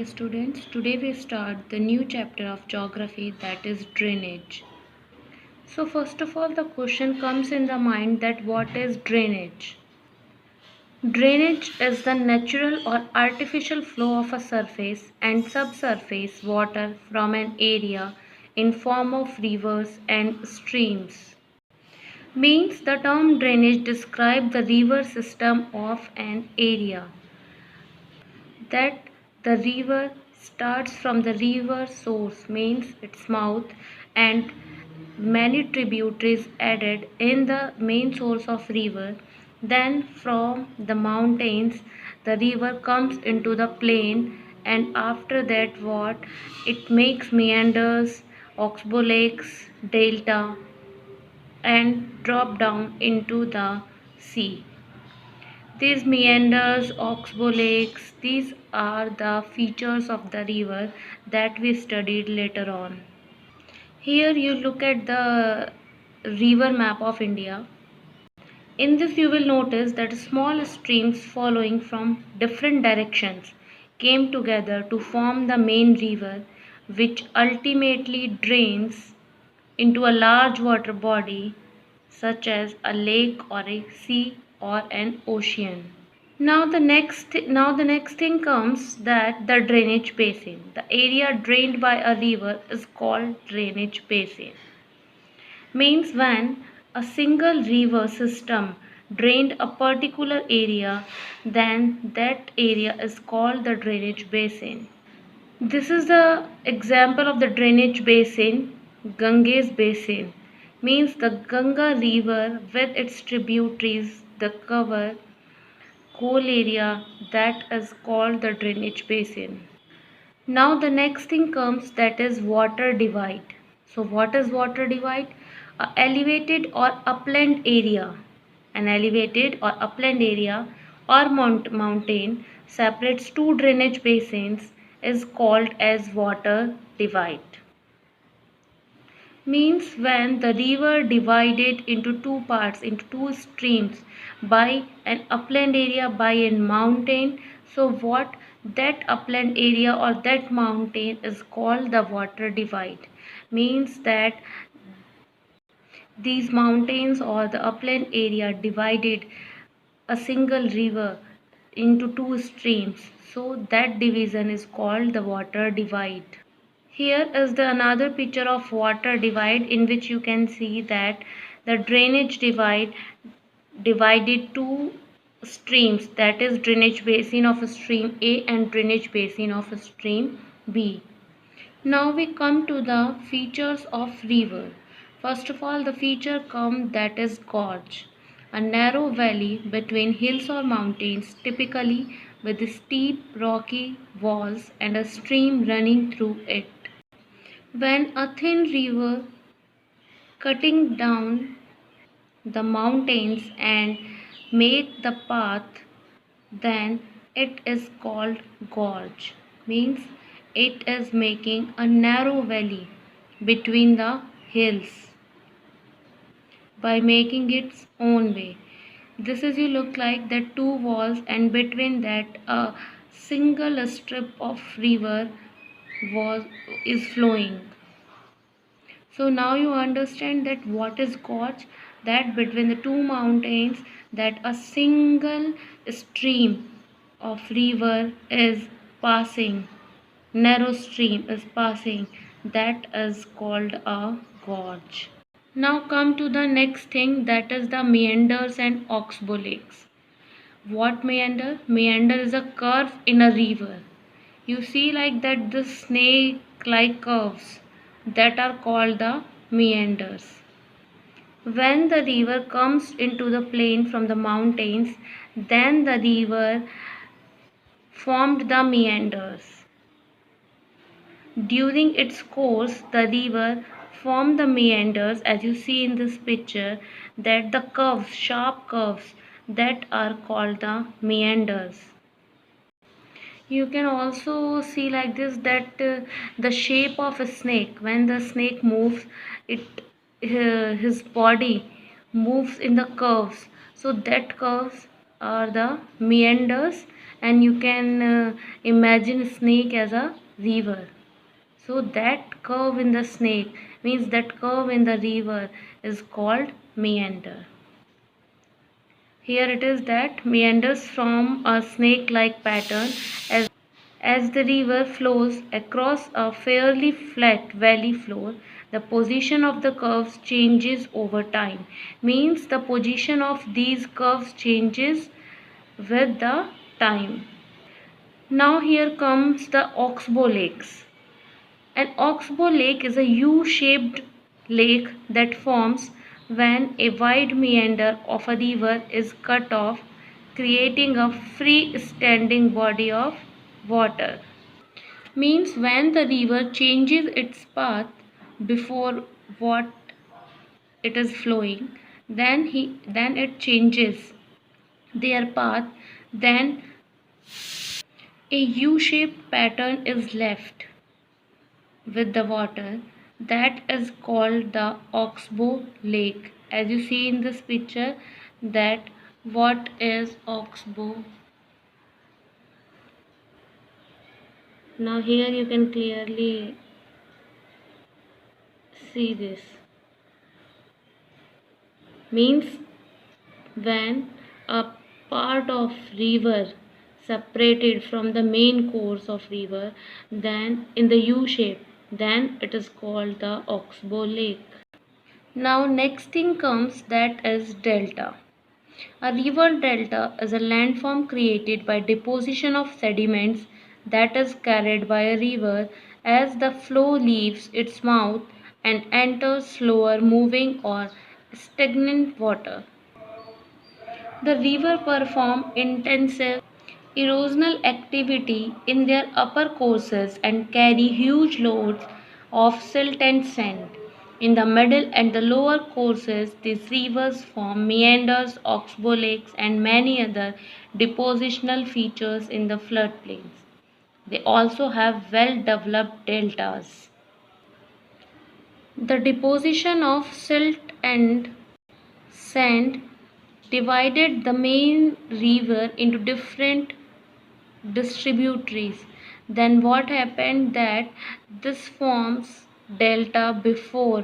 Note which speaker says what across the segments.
Speaker 1: morning, students. Today we start the new chapter of geography, that is drainage. So first of all, the question comes in the mind that what is drainage? Drainage is the natural or artificial flow of a surface and subsurface water from an area in form of rivers and streams. Means the term drainage describes the river system of an area. That the river starts from the river source, means its mouth, and many tributaries added in the main source of river. Then from the mountains the river comes into the plain, and after that what it makes meanders, oxbow lakes, delta, and drop down into the sea. These meanders, oxbow lakes, these are the features of the river that we studied later on. Here you look at the river map of India. In this you will notice that small streams following from different directions came together to form the main river, which ultimately drains into a large water body such as a lake or a sea or an ocean. Now the next thing comes that the drainage basin. The area drained by a river is called drainage basin. Means when a single river system drained a particular area, then that area is called the drainage basin. This is the example of the drainage basin, Ganges basin. Means the Ganga river with its tributaries, the cover whole area, that is called the drainage basin. Now the next thing comes, that is water divide. So what is water divide? A elevated or upland area. An elevated or upland area or mountain separates two drainage basins is called as water divide. Means when the river divided into two parts, into two streams, by an upland area, by a mountain. So what that upland area or that mountain is called the water divide. Means that these mountains or the upland area divided a single river into two streams, so that division is called the water divide. Here is the another picture of water divide, in which you can see that the drainage divide divided two streams, that is drainage basin of stream A and drainage basin of stream B. Now we come to the features of river. First of all, the feature come that is gorge, a narrow valley between hills or mountains, typically with steep rocky walls and a stream running through it. When a thin river cutting down the mountains and make the path, then it is called gorge. Means it is making a narrow valley between the hills by making its own way. This is you look like that two walls, and between that a single strip of river was is flowing. So now you understand that what is gorge, that between the two mountains that a single stream of river is passing, narrow stream is passing, that is called a gorge. Now come to the next thing, that is the meanders and oxbow lakes. What meander? Meander is a curve in a river. You see like that the snake like curves that are called the meanders. When the river comes into the plain from the mountains, then the river formed the meanders. During its course, the river formed the meanders, as you see in this picture, that the curves, sharp curves, that are called the meanders. You can also see like this that the shape of a snake, when the snake moves, it his body moves in the curves, so that curves are the meanders, and you can imagine snake as a river. So that curve in the snake means that curve in the river is called meander. Here it is that meanders form a snake-like pattern as the river flows across a fairly flat valley floor. The position of the curves changes over time. Means the position of these curves changes with the time. Now here comes the Oxbow Lakes. An oxbow lake is a U-shaped lake that forms when a wide meander of a river is cut off, creating a free-standing body of water. Means when the river changes its path before what it is flowing, then it changes their path, then a U-shaped pattern is left with the water. That is called the Oxbow Lake. As you see in this picture, that what is Oxbow. Now here you can clearly see this. Means when a part of river separated from the main course of river, then in the U shape, then it is called the Oxbow Lake. Now next thing comes, that is delta. A river delta is a landform created by deposition of sediments that is carried by a river as the flow leaves its mouth and enters slower moving or stagnant water. The river perform intensive erosional activity in their upper courses and carry huge loads of silt and sand. In the middle and the lower courses, these rivers form meanders, oxbow lakes, and many other depositional features in the floodplains. They also have well developed deltas. The deposition of silt and sand divided the main river into different distributaries. Then what happened that this forms delta before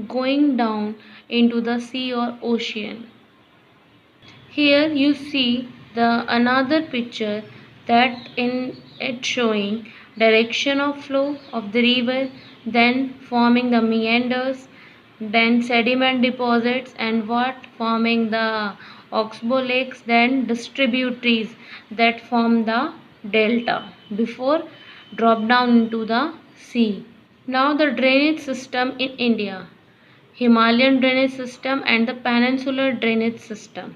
Speaker 1: going down into the sea or ocean. Here you see the another picture that in it showing direction of flow of the river, then forming the meanders, then sediment deposits, and what forming the oxbow lakes, then distributaries that form the delta before drop down into the sea. Now the drainage system in India. Himalayan drainage system and the peninsular drainage system.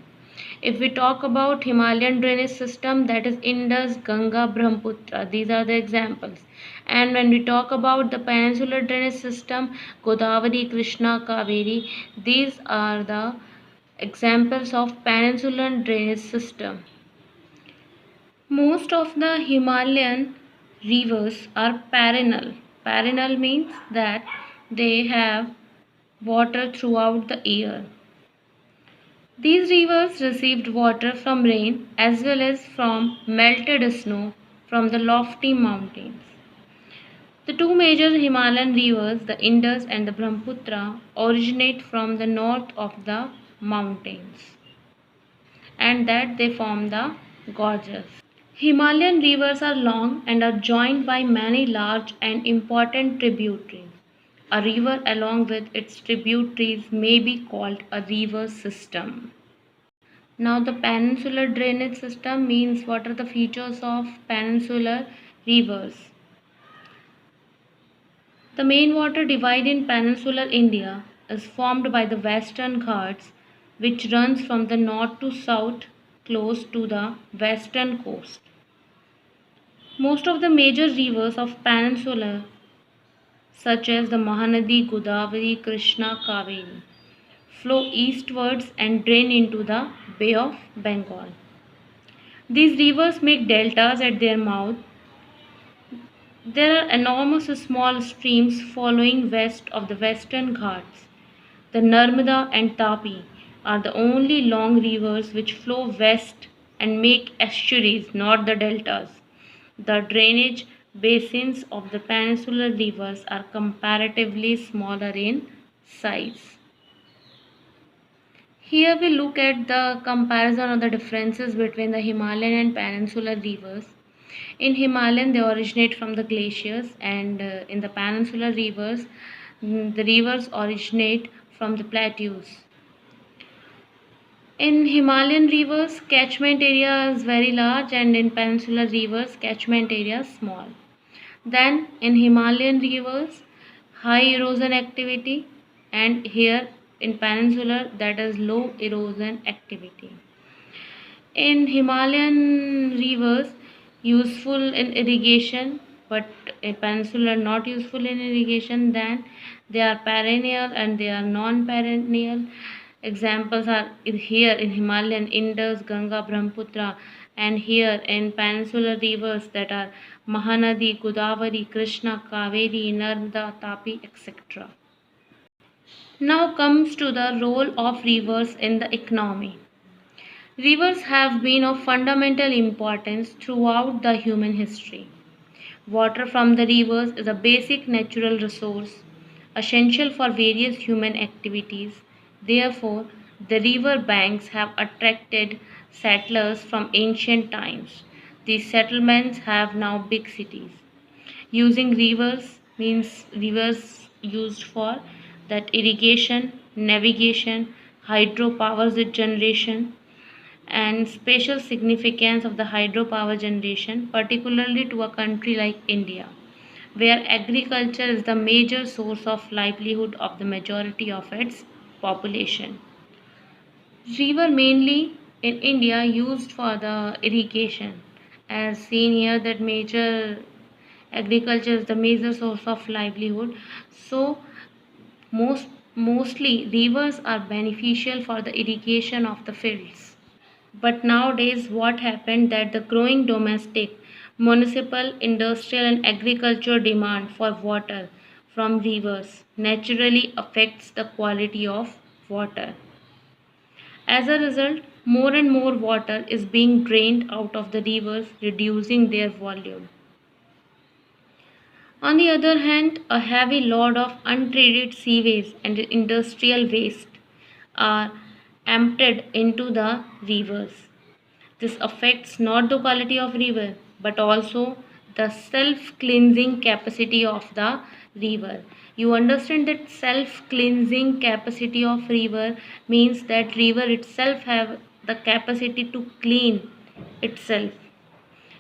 Speaker 1: If we talk about Himalayan drainage system, that is Indus, Ganga, Brahmaputra. These are the examples. And when we talk about the peninsular drainage system, Godavari, Krishna, Kaveri, these are the examples of peninsular drainage system. Most of the Himalayan rivers are perennial. Perennial means that they have water throughout the year. These rivers received water from rain as well as from melted snow from the lofty mountains. The two major Himalayan rivers, the Indus and the Brahmaputra, originate from the north of the mountains and that they form the gorges. Himalayan rivers are long and are joined by many large and important tributaries. A river along with its tributaries may be called a river system. Now the peninsular drainage system means what are the features of peninsular rivers. The main water divide in peninsular India is formed by the Western Ghats, which runs from the north to south close to the western coast. Most of the major rivers of peninsula such as the Mahanadi, Godavari, Krishna, Kaveri flow eastwards and drain into the Bay of Bengal. These rivers make deltas at their mouth. There are enormous small streams following west of the Western Ghats. The Narmada and Tapi are the only long rivers which flow west and make estuaries, not the deltas. The drainage basins of the peninsular rivers are comparatively smaller in size. Here we look at the comparison of the differences between the Himalayan and peninsular rivers. In Himalayan, they originate from the glaciers, and in the peninsular rivers, the rivers originate from the plateaus. In Himalayan rivers, catchment area is very large, and in peninsular rivers, catchment area is small. Then in Himalayan rivers, high erosion activity, and here in peninsular, that is low erosion activity. In Himalayan rivers, useful in irrigation, but in peninsular not useful in irrigation. Then they are perennial and they are non-perennial. Examples are here in Himalayan Indus, Ganga, Brahmaputra, and here in peninsular rivers that are Mahanadi, Godavari, Krishna, Kaveri, Narmada, Tapi, etc. Now comes to the role of rivers in the economy. Rivers have been of fundamental importance throughout the human history. Water from the rivers is a basic natural resource essential for various human activities. Therefore, the river banks have attracted settlers from ancient times. These settlements have now big cities. Using rivers means rivers used for that irrigation, navigation, hydropower generation, and special significance of the hydropower generation, particularly to a country like India, where agriculture is the major source of livelihood of the majority of its population. River mainly in India used for the irrigation, as seen here that major agriculture is the major source of livelihood. So mostly rivers are beneficial for the irrigation of the fields. But nowadays, what happened that the growing domestic, municipal, industrial, and agriculture demand for water from rivers naturally affects the quality of water. As a result, more and more water is being drained out of the rivers, reducing their volume. On the other hand, a heavy load of untreated sewage and industrial waste are emptied into the rivers. This affects not the quality of river but also the self-cleansing capacity of the river. You understand that self-cleansing capacity of river means that river itself have the capacity to clean itself.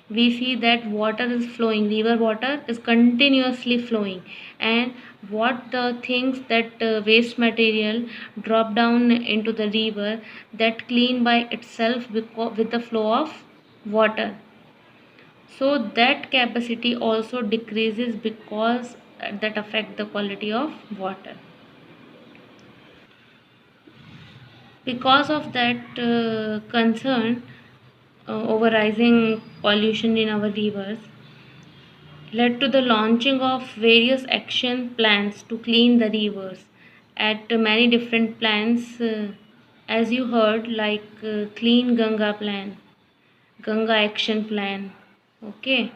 Speaker 1: We see that water is flowing, river water is continuously flowing, and what the things that waste material drop down into the river that clean by itself with the flow of water, so that capacity also decreases because that affect the quality of water. Because of that concern over rising pollution in our rivers led to the launching of various action plans to clean the rivers at many different plans, as you heard, like clean Ganga plan, Ganga action plan. Okay,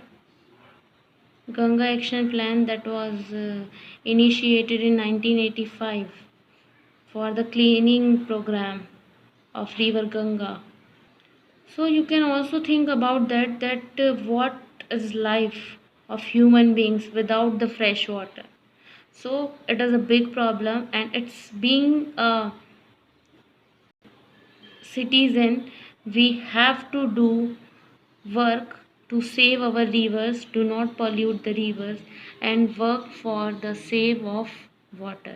Speaker 1: Ganga action plan that was initiated in 1985 for the cleaning program of river Ganga. So you can also think about that what is life of human beings without the fresh water. So it is a big problem, and it's being a citizen, we have to do work to save our rivers, do not pollute the rivers, and work for the save of water.